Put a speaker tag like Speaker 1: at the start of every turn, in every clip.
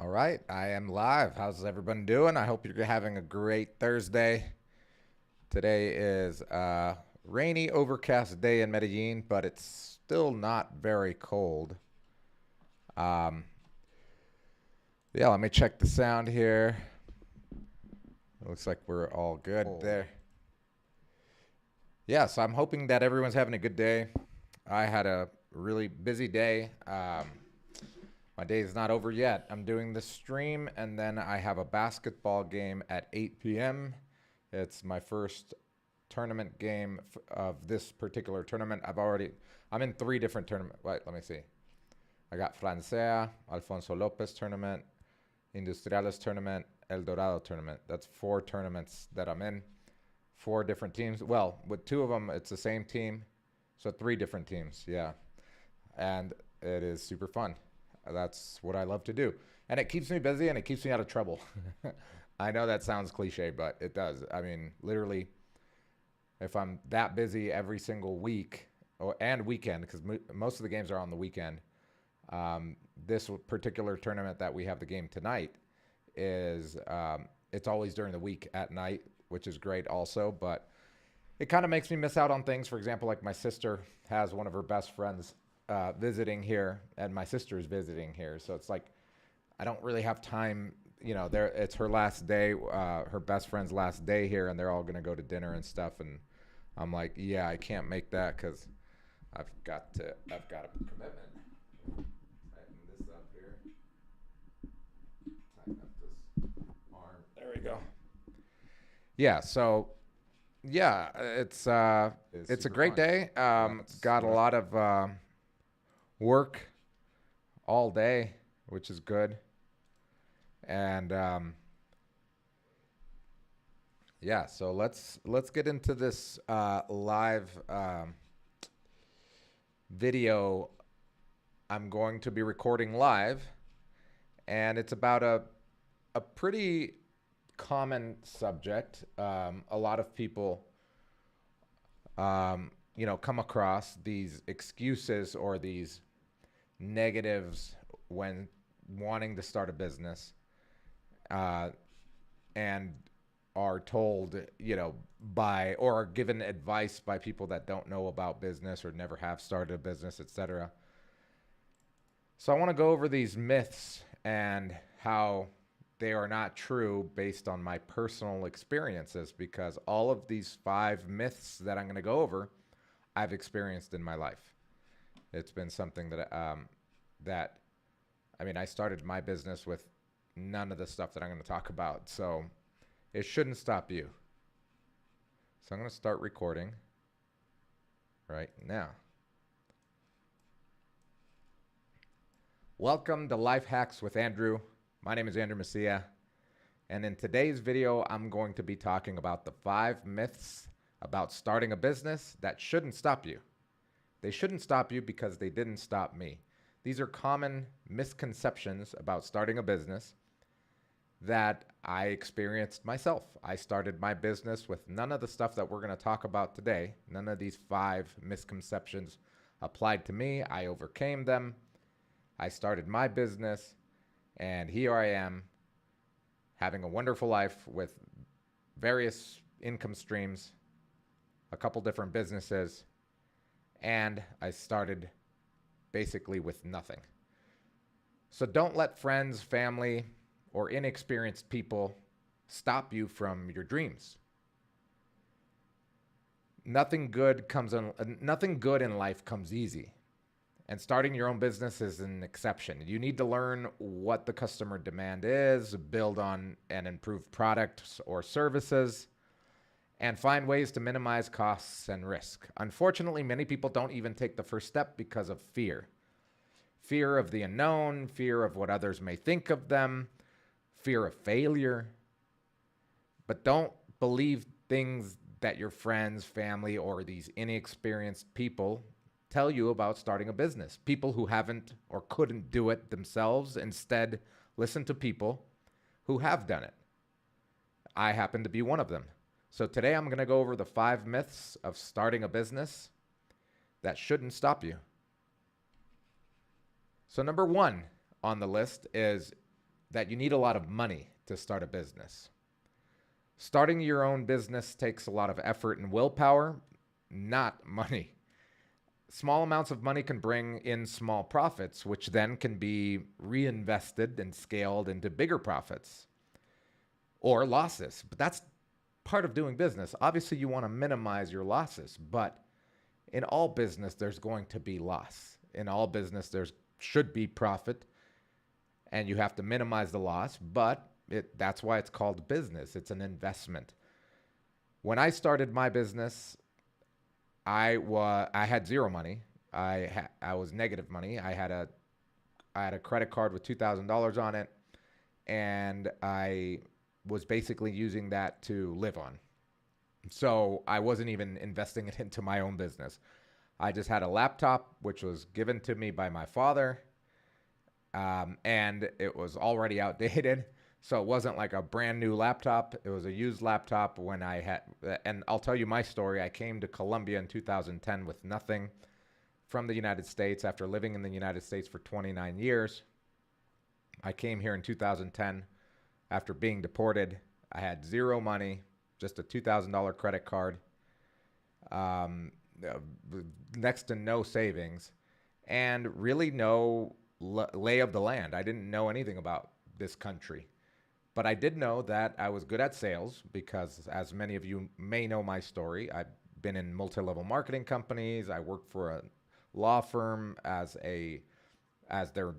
Speaker 1: All right, I am live. How's everyone doing? I hope you're having a great Thursday. Today is a rainy, overcast day in Medellin, but it's still not very cold. Um, yeah, let me check the sound here. It looks like we're all good there. Yeah, so I'm hoping that everyone's having a good day. I had a really busy day. My day is not over yet. I'm doing the stream, and then I have a basketball game at 8 p.m. It's my first tournament game of this particular tournament. I'm in three different tournaments. Wait, let me see. I got Francea, Alfonso Lopez tournament, Industriales tournament, El Dorado tournament. That's four tournaments that I'm in. Four different teams. Well, with two of them, it's the same team. So three different teams, yeah. And it is super fun. That's what I love to do. And it keeps me busy and it keeps me out of trouble. I know that sounds cliche, but it does. I mean, literally, if I'm that busy every single week and weekend, because most of the games are on the weekend, this particular tournament that we have the game tonight is it's always during the week at night, which is great also. But it kind of makes me miss out on things. For example, like my sister has one of her best friends visiting here, and my sister is visiting here. So it's like I don't really have time. You know, there it's her last day, her best friend's last day here, and they're all gonna go to dinner and stuff. And I'm like, yeah, I can't make that because I've got a commitment. Tighten this up here. Tighten up this arm. There we go. Yeah. So yeah, it's a great day. Got a lot of work all day, which is good. And yeah, so let's get into this live video. I'm going to be recording live, and it's about a pretty common subject. A lot of people, come across these excuses or these negatives when wanting to start a business, and are told, by or are given advice by people that don't know about business or never have started a business, etc. So I want to go over these myths and how they are not true based on my personal experiences, because all of these 5 myths that I'm going to go over, I've experienced in my life. It's been something that I started my business with none of the stuff that I'm going to talk about, so it shouldn't stop you. So I'm going to start recording right now. Welcome to Life Hacks with Andrew. My name is Andrew Messia, and in today's video, I'm going to be talking about the 5 myths about starting a business that shouldn't stop you. They shouldn't stop you because they didn't stop me. These are common misconceptions about starting a business that I experienced myself. I started my business with none of the stuff that we're going to talk about today. None of these 5 misconceptions applied to me. I overcame them. I started my business, and here I am having a wonderful life with various income streams, a couple different businesses, and I started basically with nothing. So don't let friends, family, or inexperienced people stop you from your dreams. Nothing good in life comes easy. And starting your own business is an exception. You need to learn what the customer demand is, build on and improve products or services, and find ways to minimize costs and risk. Unfortunately, many people don't even take the first step because of fear. Fear of the unknown, fear of what others may think of them, fear of failure. But don't believe things that your friends, family, or these inexperienced people tell you about starting a business. People who haven't or couldn't do it themselves. Instead, listen to people who have done it. I happen to be one of them. So today I'm going to go over the 5 myths of starting a business that shouldn't stop you. So number 1 on the list is that you need a lot of money to start a business. Starting your own business takes a lot of effort and willpower, not money. Small amounts of money can bring in small profits, which then can be reinvested and scaled into bigger profits or losses. But that's part of doing business. Obviously, you want to minimize your losses, but in all business, there's going to be loss. In all business, there should be profit, and you have to minimize the loss, but that's why it's called business. It's an investment. When I started my business, I had zero money. I was negative money. I had a credit card with $2,000 on it, and I was basically using that to live on. So I wasn't even investing it into my own business. I just had a laptop, which was given to me by my father, and it was already outdated. So it wasn't like a brand new laptop. It was a used laptop when I had, and I'll tell you my story. I came to Colombia in 2010 with nothing from the United States after living in the United States for 29 years. I came here in 2010 after being deported. I had zero money, just a $2,000 credit card, next to no savings, and really no lay of the land. I didn't know anything about this country. But I did know that I was good at sales because, as many of you may know my story, I've been in multi-level marketing companies. I worked for a law firm as their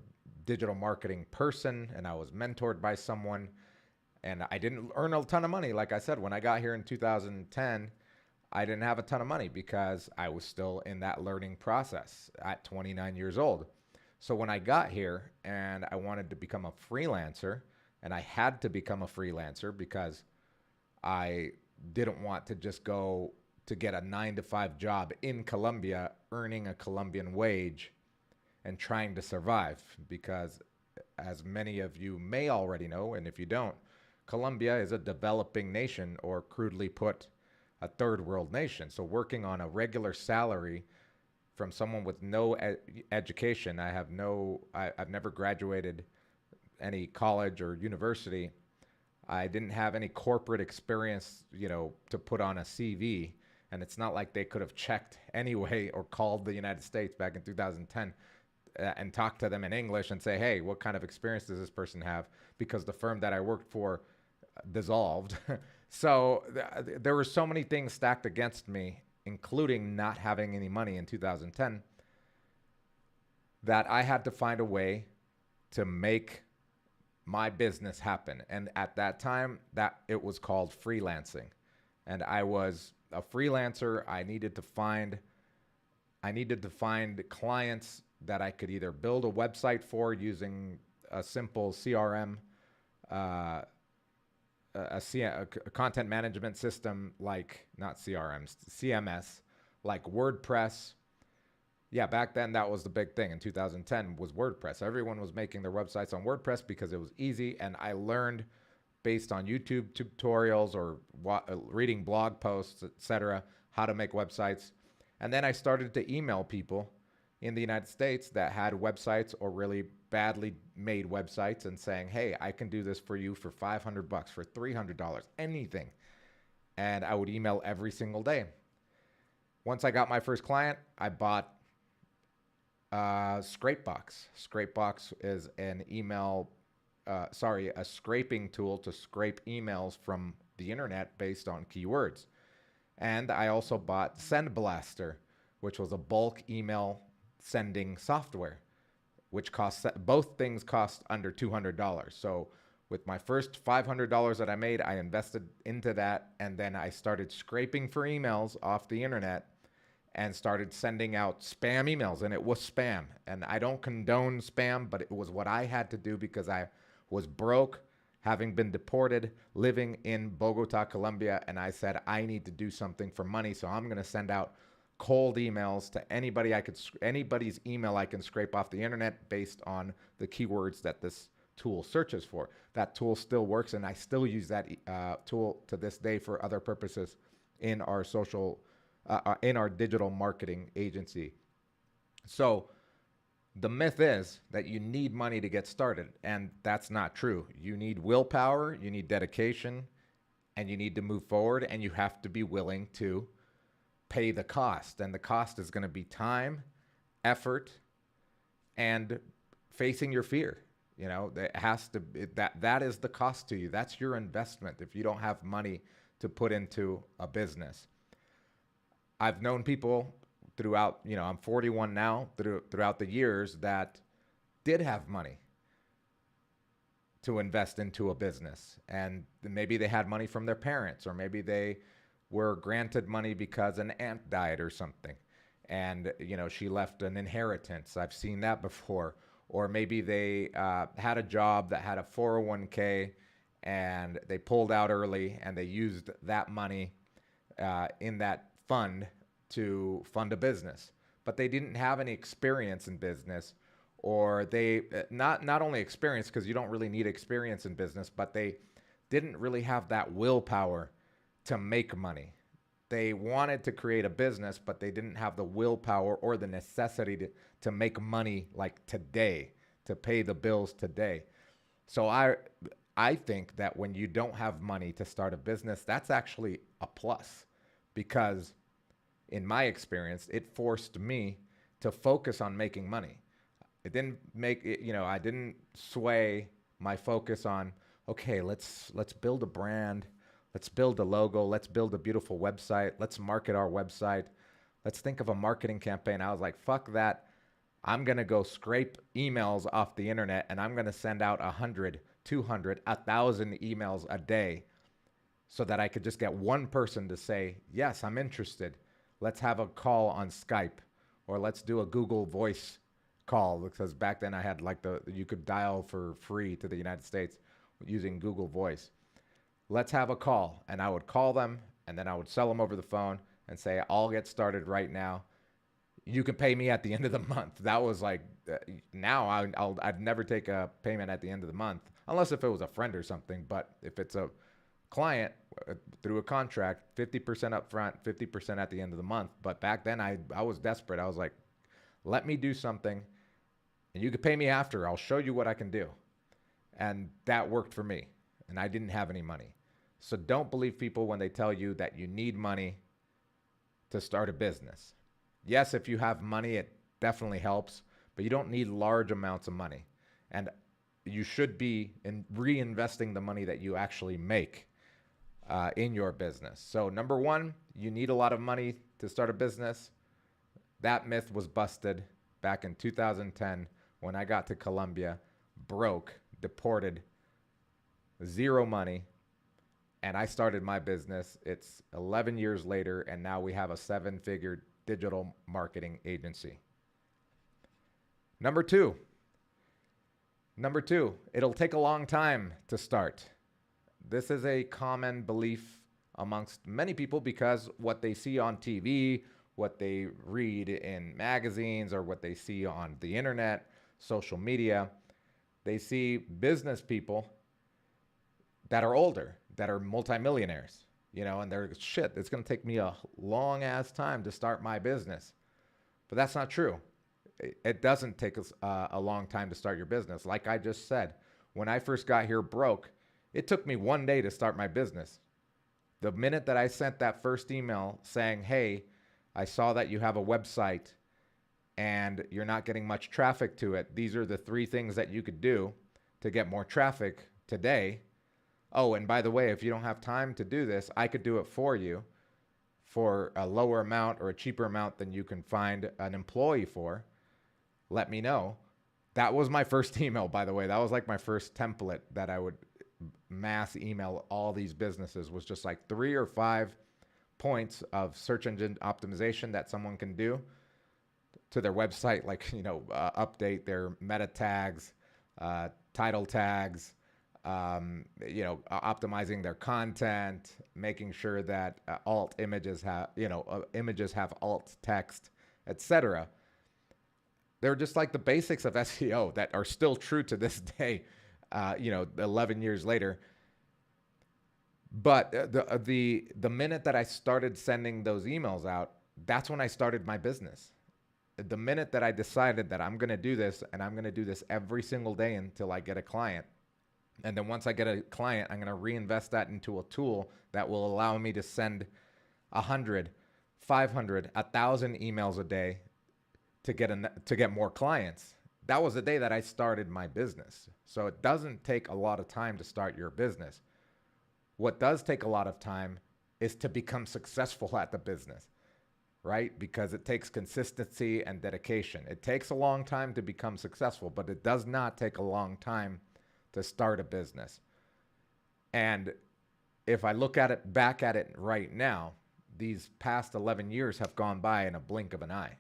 Speaker 1: digital marketing person, and I was mentored by someone. And I didn't earn a ton of money. Like I said, when I got here in 2010, I didn't have a ton of money because I was still in that learning process at 29 years old. So when I got here and I wanted to become a freelancer, and I had to become a freelancer because I didn't want to just go to get a 9-to-5 job in Colombia, earning a Colombian wage and trying to survive. Because as many of you may already know, and if you don't, Colombia is a developing nation, or crudely put, a third world nation. So working on a regular salary from someone with no education, I've never graduated any college or university. I didn't have any corporate experience, to put on a CV. And it's not like they could have checked anyway or called the United States back in 2010 and talked to them in English and say, hey, what kind of experience does this person have? Because the firm that I worked for dissolved. So there were so many things stacked against me, including not having any money in 2010, that I had to find a way to make my business happen. And at that time, that it was called freelancing. And I was a freelancer. I needed to find clients that I could either build a website for using a simple CRM, a content management system, like, not CRMs, CMS, like WordPress. Yeah, back then that was the big thing in 2010 was WordPress. Everyone was making their websites on WordPress because it was easy, and I learned based on YouTube tutorials or reading blog posts, etc., how to make websites. And then I started to email people in the United States that had websites or really badly made websites and saying, hey, I can do this for you for $500, for $300, anything. And I would email every single day. Once I got my first client, I bought Scrapebox. Scrapebox is a scraping tool to scrape emails from the internet based on keywords. And I also bought Send Blaster, which was a bulk email sending software, which both things cost under $200. So with my first $500 that I made, I invested into that, and then I started scraping for emails off the internet and started sending out spam emails, and it was spam. And I don't condone spam, but it was what I had to do because I was broke, having been deported, living in Bogota, Colombia, and I said, I need to do something for money, so I'm going to send out cold emails to anybody's email I can scrape off the internet based on the keywords that this tool searches for. That tool still works, and I still use that tool to this day for other purposes in our in our digital marketing agency. So The myth is that you need money to get started, and that's not true. You need willpower, you need dedication, and you need to move forward, and you have to be willing to pay the cost. And the cost is going to be time, effort, and facing your fear. You know, it has to that is the cost to you. That's your investment if you don't have money to put into a business. I've known people throughout, I'm 41 now, throughout the years that did have money to invest into a business. And maybe they had money from their parents, or maybe they were granted money because an aunt died or something. And, she left an inheritance. I've seen that before. Or maybe they had a job that had a 401k and they pulled out early and they used that money in that fund to fund a business. But they didn't have any experience in business, or they not only experience, because you don't really need experience in business, but they didn't really have that willpower to make money. They wanted to create a business, but they didn't have the willpower or the necessity to make money like today, to pay the bills today. So I think that when you don't have money to start a business, that's actually a plus, because in my experience, it forced me to focus on making money. It didn't make it, I didn't sway my focus on, okay, let's build a brand. Let's build a logo. Let's build a beautiful website. Let's market our website. Let's think of a marketing campaign. I was like, fuck that. I'm going to go scrape emails off the internet, and I'm going to send out 100, 200, 1,000 emails a day so that I could just get one person to say, yes, I'm interested. Let's have a call on Skype, or let's do a Google Voice call, because back then I had you could dial for free to the United States using Google Voice. Let's have a call. And I would call them, and then I would sell them over the phone and say, I'll get started right now. You can pay me at the end of the month. That was like, now I'd never take a payment at the end of the month, unless if it was a friend or something. But if it's a client through a contract, 50% up front, 50% at the end of the month. But back then I was desperate. I was like, let me do something and you can pay me after. I'll show you what I can do. And that worked for me. And I didn't have any money. So don't believe people when they tell you that you need money to start a business. Yes, if you have money, it definitely helps, but you don't need large amounts of money. And you should be reinvesting the money that you actually make in your business. So number one, you need a lot of money to start a business. That myth was busted back in 2010 when I got to Colombia, broke, deported, zero money, and I started my business. It's 11 years later, and now we have a 7-figure digital marketing agency. Number two, it'll take a long time to start. This is a common belief amongst many people because what they see on TV, what they read in magazines, or what they see on the internet, social media, they see business people that are older, that are multimillionaires, and they're, shit, it's going to take me a long ass time to start my business. But that's not true. It doesn't take us a long time to start your business. Like I just said, when I first got here broke, it took me 1 day to start my business. The minute that I sent that first email saying, hey, I saw that you have a website and you're not getting much traffic to it. These are the 3 things that you could do to get more traffic today. Oh, and by the way, if you don't have time to do this, I could do it for you for a lower amount or a cheaper amount than you can find an employee for. Let me know. That was my first email, by the way. That was like my first template that I would mass email all these businesses, was just like 3 or 5 points of search engine optimization that someone can do to their website, like, update their meta tags, title tags, optimizing their content, making sure that alt images have, images have alt text, etc. They're just like the basics of SEO that are still true to this day, 11 years later. But the minute that I started sending those emails out, that's when I started my business. the minute that I decided that I'm going to do this and I'm going to do this every single day until I get a client, and then once I get a client, I'm going to reinvest that into a tool that will allow me to send 100, 500, 1,000 emails a day to get more clients. That was the day that I started my business. So it doesn't take a lot of time to start your business. What does take a lot of time is to become successful at the business, right? Because it takes consistency and dedication. It takes a long time to become successful, but it does not take a long time to start a business. And if I look at it back at it right now, these past 11 years have gone by in a blink of an eye.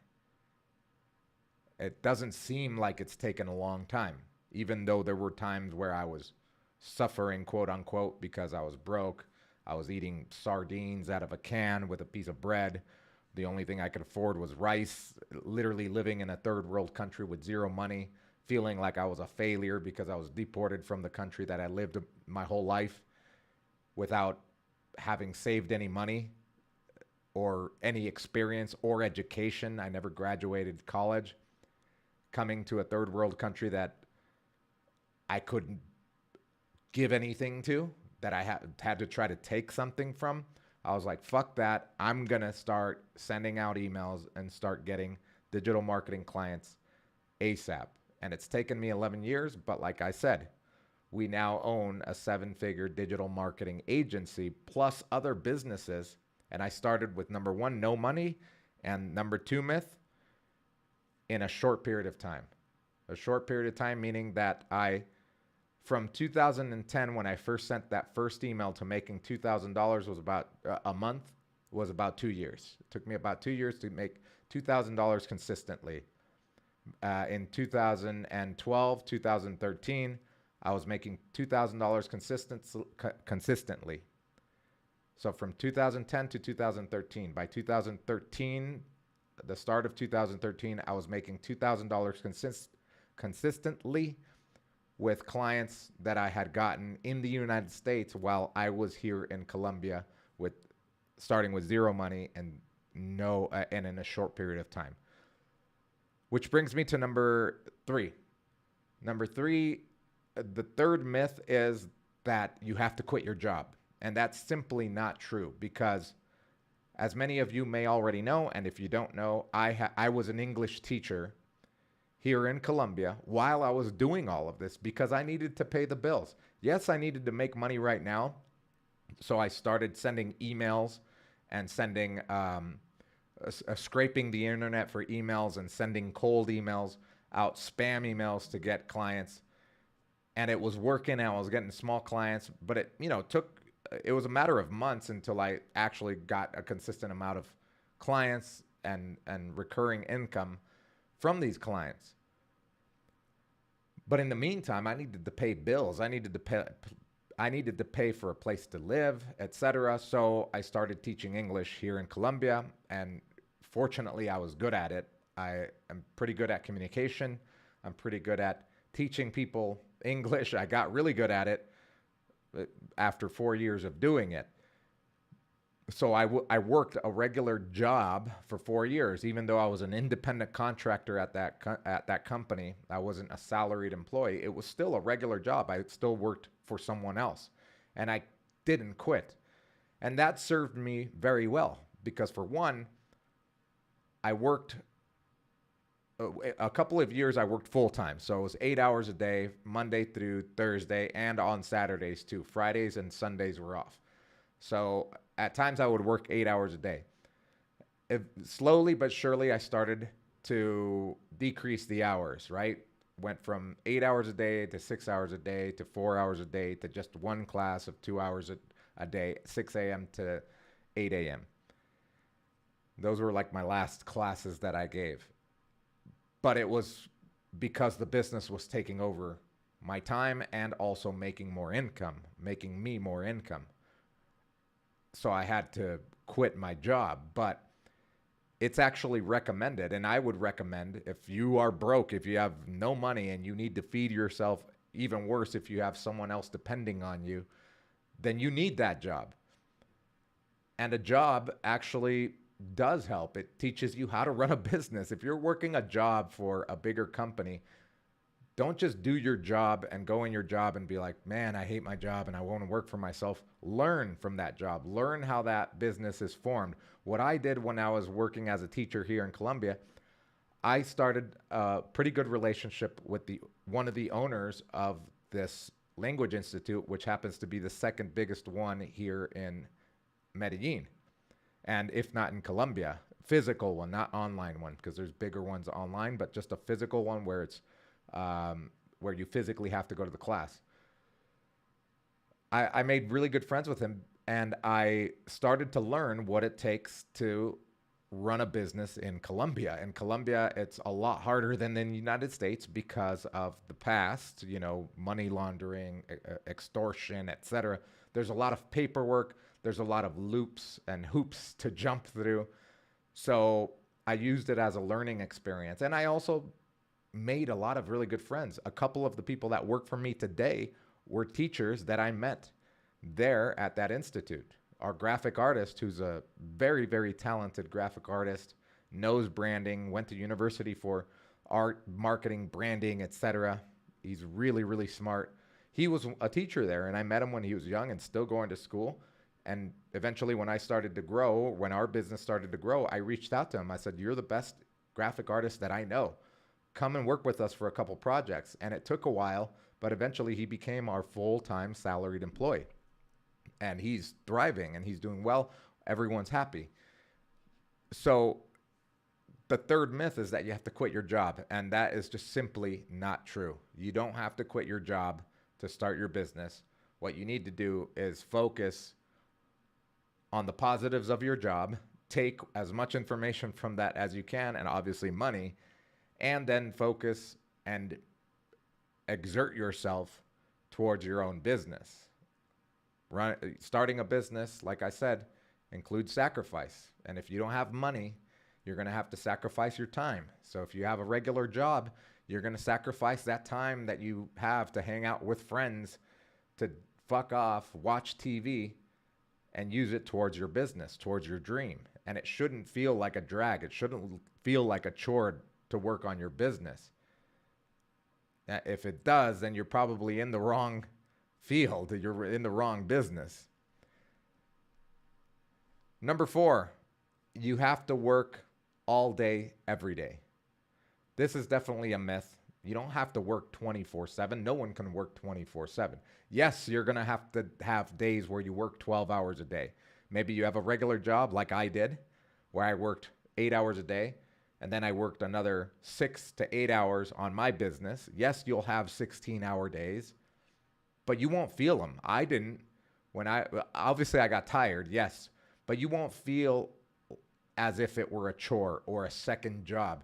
Speaker 1: It doesn't seem like it's taken a long time, even though there were times where I was suffering, quote unquote, because I was broke. I was eating sardines out of a can with a piece of bread. The only thing I could afford was rice, literally living in a third world country with zero money, feeling like I was a failure because I was deported from the country that I lived my whole life without having saved any money or any experience or education. I never graduated college. Coming to a third world country that I couldn't give anything to, that I had to try to take something from, I was like, fuck that. I'm going to start sending out emails and start getting digital marketing clients ASAP. And it's taken me 11 years, but like I said, we now own a 7-figure digital marketing agency plus other businesses. And I started with number 1, no money, and number 2 myth, in a short period of time. A short period of time, meaning that from 2010, when I first sent that first email, to making $2,000 was about a month, was about 2 years. It took me about 2 years to make $2,000 consistently. In 2012, 2013, I was making $2,000 consistently. So from 2010 to 2013, by 2013, the start of 2013, I was making $2,000 consistently with clients that I had gotten in the United States while I was here in Colombia, starting with zero money and in a short period of time. Which brings me to number 3. Number 3, the third myth is that you have to quit your job. And that's simply not true, because as many of you may already know, and if you don't know, I was an English teacher here in Colombia while I was doing all of this because I needed to pay the bills. Yes, I needed to make money right now. So I started sending emails and scraping the internet for emails and sending cold emails out, spam emails to get clients. And it was working out. I was getting small clients, but it was a matter of months until I actually got a consistent amount of clients and recurring income from these clients. But in the meantime, I needed to pay bills. I needed to pay for a place to live, etc. So I started teaching English here in Colombia, and fortunately, I was good at it. I am pretty good at communication. I'm pretty good at teaching people English. I got really good at it after 4 years of doing it. So I worked a regular job for 4 years, even though I was an independent contractor at that company. I wasn't a salaried employee. It was still a regular job. I still worked for someone else, and I didn't quit. And that served me very well because, for one, I worked a couple of years. I worked full time, so it was 8 hours a day, Monday through Thursday, and on Saturdays too. Fridays and Sundays were off. So at times I would work 8 hours a day. Slowly but surely, I started to decrease the hours, right? Went from 8 hours a day to 6 hours a day to 4 hours a day to just one class of 2 hours a day, 6 a.m. to 8 a.m. Those were like my last classes that I gave. But it was because the business was taking over my time and also making me more income. So I had to quit my job, but it's actually recommended. And I would recommend, if you are broke, if you have no money and you need to feed yourself, even worse, if you have someone else depending on you, then you need that job. And a job actually does help. It teaches you how to run a business. If you're working a job for a bigger company, don't just do your job and go in your job and be like, man, I hate my job and I want to work for myself. Learn from that job. Learn how that business is formed. What I did when I was working as a teacher here in Colombia, I started a pretty good relationship with the one of the owners of this language institute, which happens to be the second biggest one here in Medellin, and if not in Colombia, physical one, not online one, because there's bigger ones online, but just a physical one where it's where you physically have to go to the class. I made really good friends with him, and I started to learn what it takes to run a business in Colombia. In Colombia, it's a lot harder than in the United States because of the past, money laundering, extortion, etc. There's a lot of paperwork, there's a lot of loops and hoops to jump through. So I used it as a learning experience. And I also made a lot of really good friends. A couple of the people that work for me today were teachers that I met there at that institute. Our graphic artist, who's a very, very talented graphic artist, knows branding, went to university for art, marketing, branding, etc. He's really, really smart. He was a teacher there, and I met him when he was young and still going to school. And eventually, when our business started to grow, I reached out to him. I said, "You're the best graphic artist that I know. Come and work with us for a couple projects." And it took a while, but eventually he became our full-time salaried employee. And he's thriving and he's doing well. Everyone's happy. So the third myth is that you have to quit your job, and that is just simply not true. You don't have to quit your job to start your business. What you need to do is focus on the positives of your job, take as much information from that as you can, and obviously money, and then focus and exert yourself towards your own business. Starting a business, like I said, includes sacrifice. And if you don't have money, you're going to have to sacrifice your time. So if you have a regular job, you're going to sacrifice that time that you have to hang out with friends, to fuck off, watch TV, and use it towards your business, towards your dream. And it shouldn't feel like a drag. It shouldn't feel like a chore to work on your business. If it does, then you're probably in the wrong field. You're in the wrong business. Number 4, you have to work all day, every day. This is definitely a myth. You don't have to work 24/7. No one can work 24/7. Yes, you're going to have days where you work 12 hours a day. Maybe you have a regular job like I did, where I worked 8 hours a day, and then I worked another 6 to 8 hours on my business. Yes, you'll have 16-hour days, but you won't feel them. I didn't. Obviously I got tired, yes, but you won't feel as if it were a chore or a second job,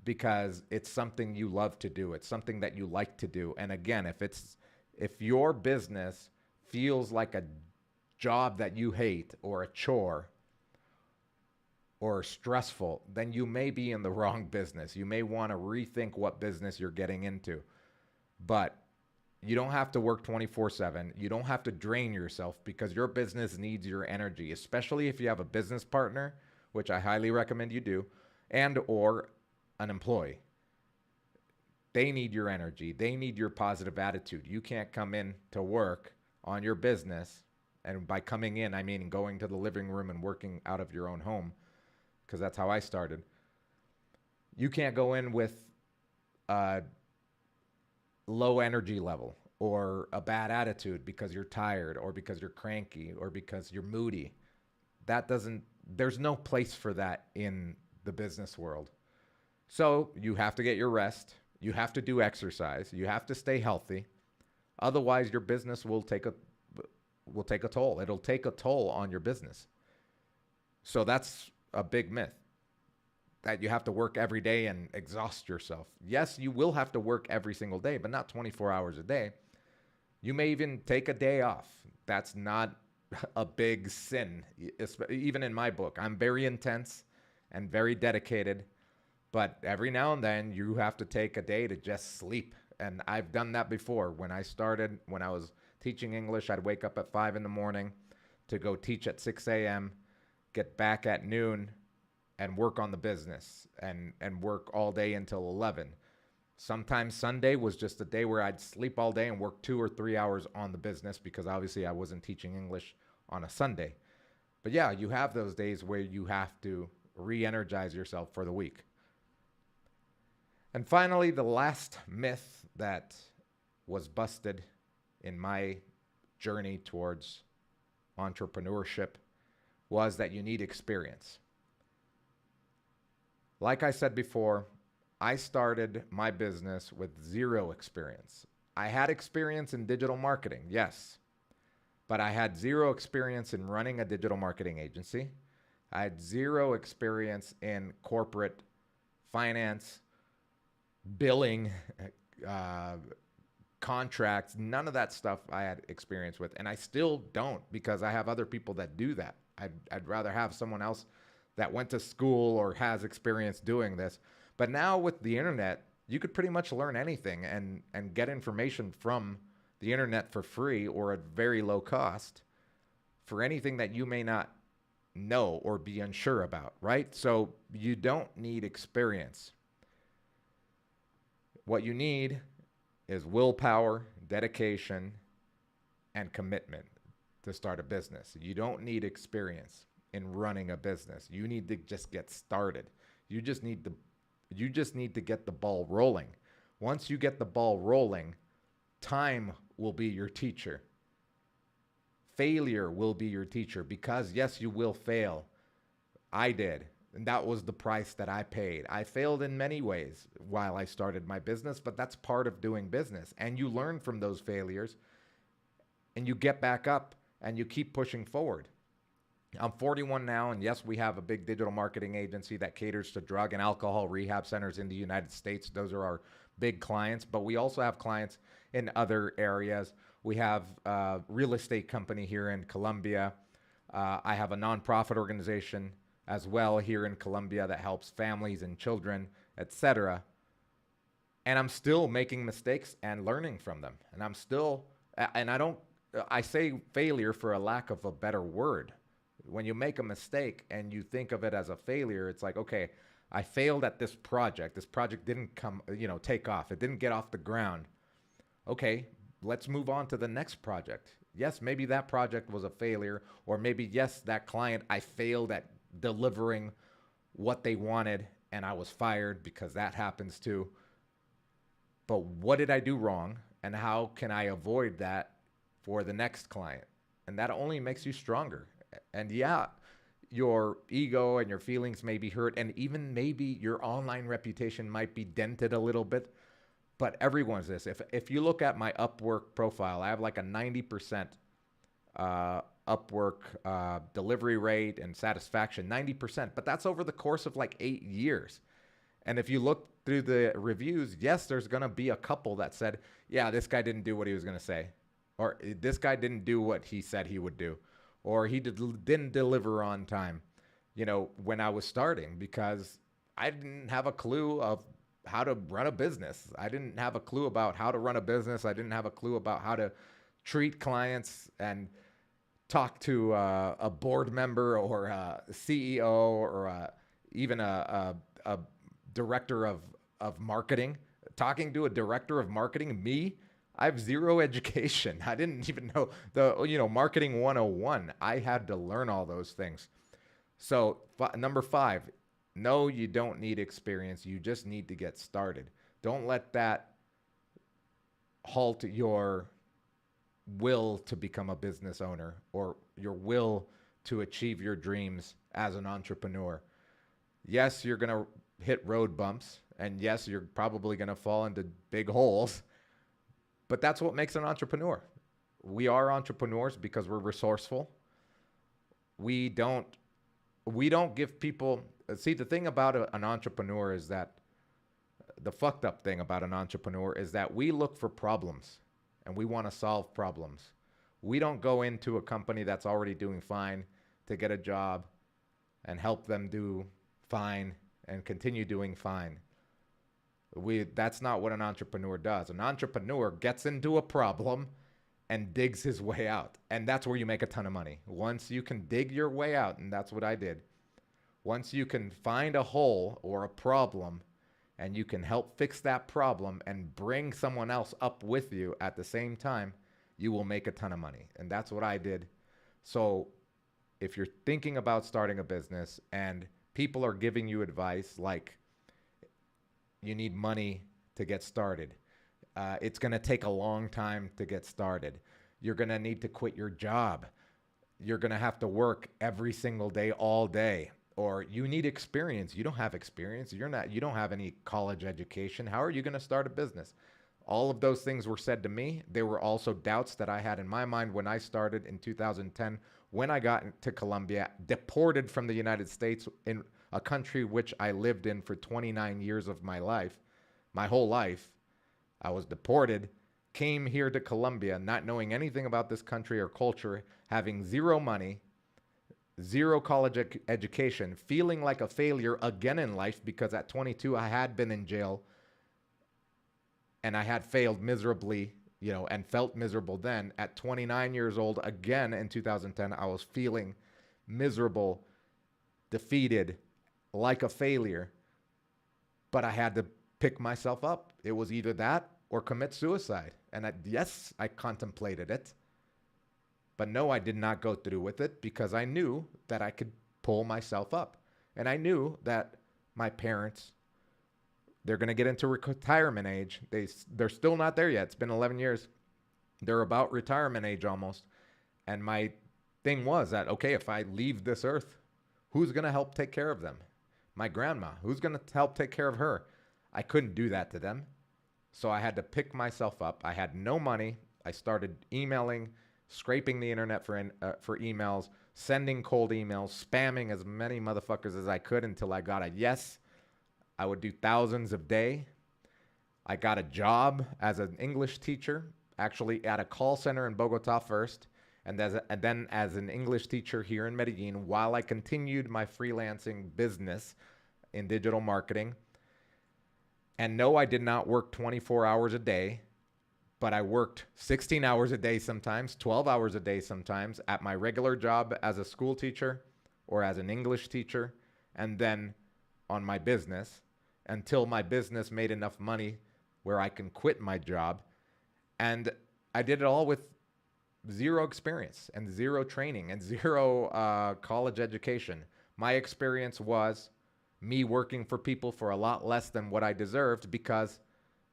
Speaker 1: because it's something you love to do. It's something that you like to do. And again, if your business feels like a job that you hate or a chore or stressful, then you may be in the wrong business. You may want to rethink what business you're getting into. But you don't have to work 24/7. You don't have to drain yourself, because your business needs your energy, especially if you have a business partner, which I highly recommend you do, and or an employee. They need your energy. They need your positive attitude. You can't come in to work on your business, and by coming in, I mean going to the living room and working out of your own home, because that's how I started. You can't go in with a low energy level or a bad attitude because you're tired or because you're cranky or because you're moody. There's no place for that in the business world. So you have to get your rest. You have to do exercise. You have to stay healthy. Otherwise, your business will take a toll. It'll take a toll on your business. So that's a big myth, that you have to work every day and exhaust yourself. Yes, you will have to work every single day, but not 24 hours a day. You may even take a day off. That's not a big sin. Even in my book, I'm very intense and very dedicated, but every now and then you have to take a day to just sleep. And I've done that before. When I was teaching English, I'd wake up at 5 in the morning to go teach at 6 a.m., get back at noon, and work on the business and work all day until 11. Sometimes Sunday was just a day where I'd sleep all day and work 2 or 3 hours on the business because obviously I wasn't teaching English on a Sunday. But yeah, you have those days where you have to re-energize yourself for the week. And finally, the last myth that was busted in my journey towards entrepreneurship was that you need experience. Like I said before, I started my business with zero experience. I had experience in digital marketing, yes, but I had zero experience in running a digital marketing agency. I had zero experience in corporate finance, billing, contracts, none of that stuff I had experience with. And I still don't because I have other people that do that. I'd rather have someone else that went to school or has experience doing this. But now with the internet, you could pretty much learn anything and get information from the internet for free or at very low cost for anything that you may not know or be unsure about, right? So you don't need experience. What you need is willpower, dedication, and commitment to start a business. You don't need experience in running a business. You need to just get started. You just need to get the ball rolling. Once you get the ball rolling, time will be your teacher. Failure will be your teacher because yes, you will fail. I did. And that was the price that I paid. I failed in many ways while I started my business, but that's part of doing business. And you learn from those failures and you get back up and you keep pushing forward. I'm 41 now, and yes, we have a big digital marketing agency that caters to drug and alcohol rehab centers in the United States. Those are our big clients, but we also have clients in other areas. We have a real estate company here in Colombia. I have a nonprofit organization as well here in Colombia that helps families and children, etc. And I'm still making mistakes and learning from them. And I'm still, and I say failure for a lack of a better word. When you make a mistake and you think of it as a failure, it's like, okay, I failed at this project. This project didn't take off. It didn't get off the ground. Okay, let's move on to the next project. Yes, maybe that project was a failure, or maybe, yes, that client, I failed at delivering what they wanted and I was fired because that happens too. But what did I do wrong and how can I avoid that for the next client? And that only makes you stronger. And yeah, your ego and your feelings may be hurt, and even maybe your online reputation might be dented a little bit, but everyone's this. If you look at my Upwork profile, I have like a 90% Upwork delivery rate and satisfaction, 90%, but that's over the course of like 8 years. And if you look through the reviews, yes, there's going to be a couple that said, yeah, this guy didn't do what he was going to say, or this guy didn't do what he said he would do, or he didn't deliver on time, when I was starting, because I didn't have a clue of how to run a business. I didn't have a clue about how to run a business. I didn't have a clue about how to treat clients and talk to a board member or a CEO or even a director of marketing. Talking to a director of marketing, me, I have zero education. I didn't even know the marketing 101. I had to learn all those things. So number 5, no, you don't need experience. You just need to get started. Don't let that halt your will to become a business owner or your will to achieve your dreams as an entrepreneur. Yes, you're going to hit road bumps, and yes, you're probably going to fall into big holes, but that's what makes an entrepreneur. We are entrepreneurs because we're resourceful. We don't give people, see, the thing about an entrepreneur is that, the fucked up thing about an entrepreneur is that we look for problems and we want to solve problems. We don't go into a company that's already doing fine to get a job and help them do fine and continue doing fine. That's not what an entrepreneur does. An entrepreneur gets into a problem and digs his way out. And that's where you make a ton of money. Once you can dig your way out, and that's what I did. Once you can find a hole or a problem and you can help fix that problem and bring someone else up with you at the same time, you will make a ton of money. And that's what I did. So if you're thinking about starting a business and people are giving you advice like you need money to get started, it's going to take a long time to get started. You're going to need to quit your job. You're going to have to work every single day, all day. Or you need experience. You don't have experience. You don't have any college education. How are you going to start a business? All of those things were said to me. There were also doubts that I had in my mind when I started in 2010, when I got to Colombia, deported from the United States, in a country which I lived in for 29 years of my life, my whole life. I was deported, came here to Colombia, not knowing anything about this country or culture, having zero money, zero college education, feeling like a failure again in life because at 22 I had been in jail and I had failed miserably, and felt miserable then. At 29 years old, again in 2010, I was feeling miserable, defeated, like a failure, but I had to pick myself up. It was either that or commit suicide. And yes, I contemplated it. But no, I did not go through with it because I knew that I could pull myself up. And I knew that my parents, they're going to get into retirement age. They're still not there yet. It's been 11 years. They're about retirement age almost. And my thing was that, okay, if I leave this earth, who's going to help take care of them? My grandma. Who's going to help take care of her? I couldn't do that to them. So I had to pick myself up. I had no money. I started emailing, scraping the internet for emails, sending cold emails, spamming as many motherfuckers as I could until I got a yes. I would do thousands a day. I got a job as an English teacher, actually at a call center in Bogota first, and then as an English teacher here in Medellin while I continued my freelancing business in digital marketing. And no, I did not work 24 hours a day, but I worked 16 hours a day sometimes, 12 hours a day sometimes at my regular job as a school teacher or as an English teacher, and then on my business until my business made enough money where I can quit my job. And I did it all with zero experience and zero training and zero college education. My experience was me working for people for a lot less than what I deserved because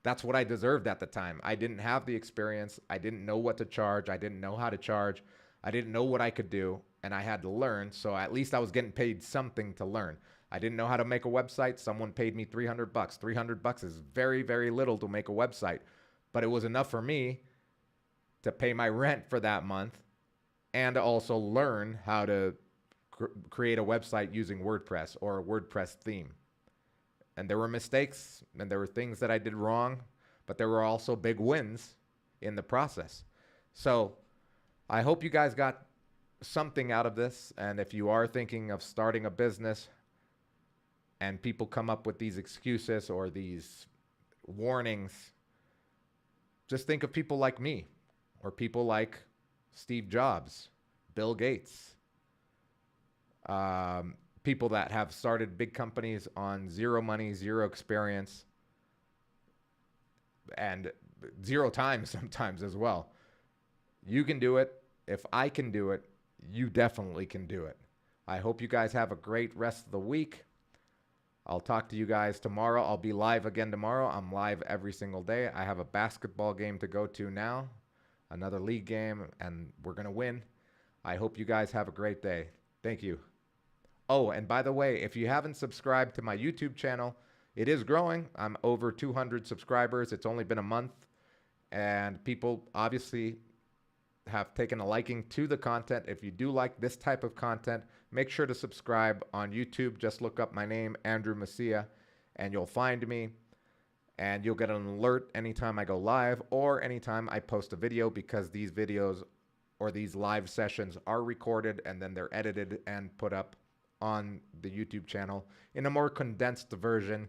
Speaker 1: that's what I deserved at the time. I didn't have the experience. I didn't know what to charge. I didn't know how to charge. I didn't know what I could do, and I had to learn. So at least I was getting paid something to learn. I didn't know how to make a website. Someone paid me $300. $300 is very, very little to make a website, but it was enough for me to pay my rent for that month and also learn how to create a website using WordPress or a WordPress theme. And there were mistakes and there were things that I did wrong, but there were also big wins in the process. So I hope you guys got something out of this. And if you are thinking of starting a business and people come up with these excuses or these warnings, just think of people like me or people like Steve Jobs, Bill Gates, people that have started big companies on zero money, zero experience, and zero time sometimes as well. You can do it. If I can do it, you definitely can do it. I hope you guys have a great rest of the week. I'll talk to you guys tomorrow. I'll be live again tomorrow. I'm live every single day. I have a basketball game to go to now, another league game, and we're going to win. I hope you guys have a great day. Thank you. Oh, and by the way, if you haven't subscribed to my YouTube channel, it is growing. I'm over 200 subscribers. It's only been a month, and people obviously have taken a liking to the content. If you do like this type of content, make sure to subscribe on YouTube. Just look up my name, Andrew Messia, and you'll find me, and you'll get an alert anytime I go live or anytime I post a video, because these videos or these live sessions are recorded and then they're edited and put up on the YouTube channel in a more condensed version